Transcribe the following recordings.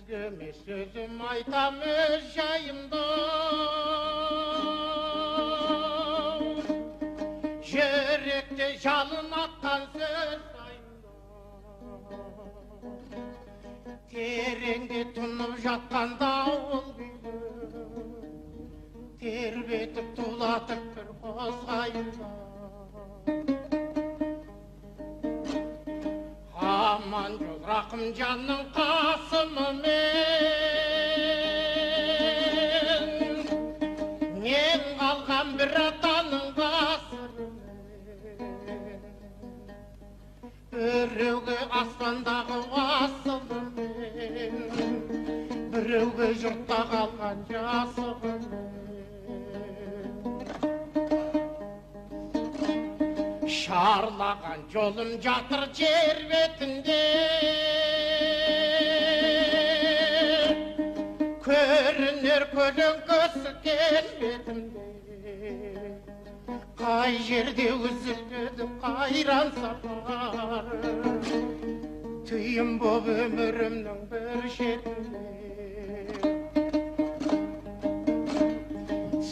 Өзгеме сөзім айтам өз жайымда, жүректе жалын атқан сөз жайымда, тереңде тұнып жатқан дауыл күйді тербетіп тулатып бір қозғайында. Аман жол рақым жанның қасымымен, мен қалған бір атаның ғасырымен, біреуге аспандағы асылымен, біреуге жұртта қалған жасығымен. Шарлаған жолым жатыр жер бетінде, көрінер көлеңкесі келбетімде, қай жерде үзіледі қайран сапар, түйін боп өмірімнің бір шетінде.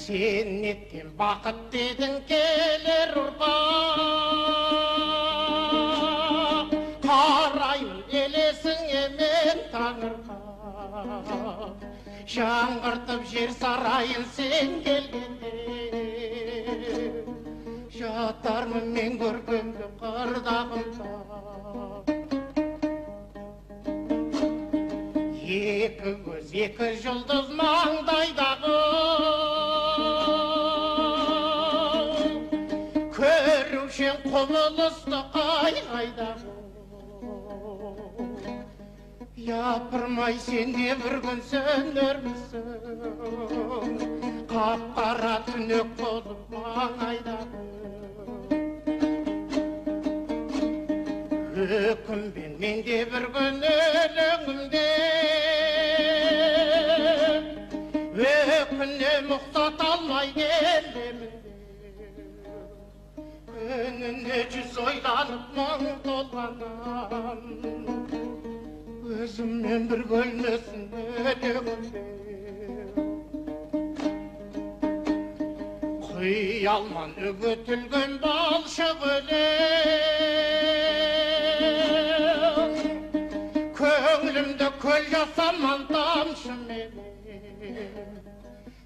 Сен неткен бақыт дедің келер ұрпақ, қараймын елесіңе мен таңырқап, жаңғыртып жер сарайын сен келгенде, жатармын мен көргенді қырдағымда. Екі көз екі жұлдыз маңдайдағы, көрушен құбылысты қай-қайдағы. Япырмай сен де бір күн сөнермісің, қап-қара түнек болып маңайдағы. Өкінбен мен де бір күн өлеңімде, өкінем ұқсата алмай келемін. Күніне жүз ойланып мұң толғанам, өзіммен бір бөлмесін өлеңімде. Қиялман үгітілген балшық өлең, көңілімді көл жасаман тамшымен,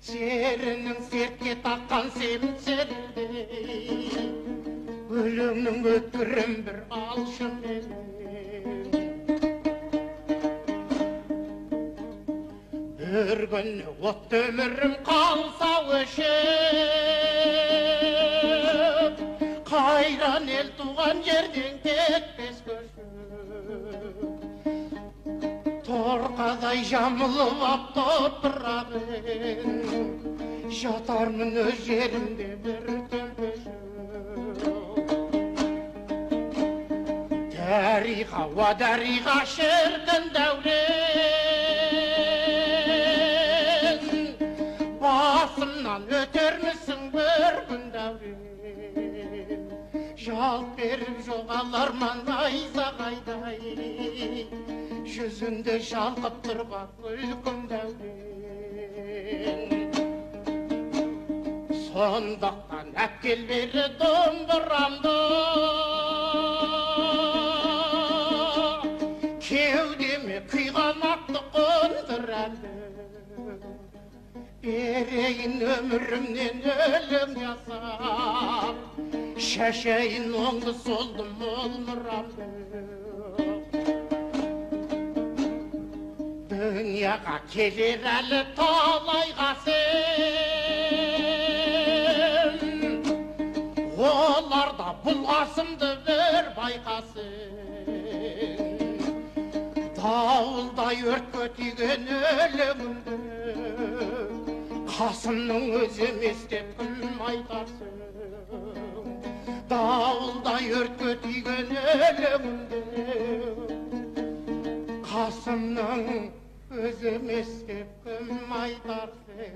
серінің сертке таққан семсердей, өлеңнің өткірім бір алшымен. Бір күні отты өмірім қалса өшіп, қайран ел туған жерден кетпес көшіп, торқадай жамылып ап топырағын, жатармын өз жерімде бір төмпешіп. Дариға, уа дариға шіркін дәурен, басымнан өтермісің бір күн дәурен, жалт беріп жоғаларман найзағайдай, жүзінде шалқып тұрған күлкім дәурен. Сондықтан әпкел бері домбырамды, кеудеме күйған атты қондырады, берейін өмірімнен өлең жасап, шашайын оңды солды мол мұрамды. Дүнияға келер әлі талай ғасыр, оларда бұл ғасымды бір байқасын. Дауылдай өртке тиген өлеңімді, қасымның өзі емес деп кім айтарсың. Дауылдай өртке тиген өлеңімді, қасымның өзі емес деп кім айтарсың.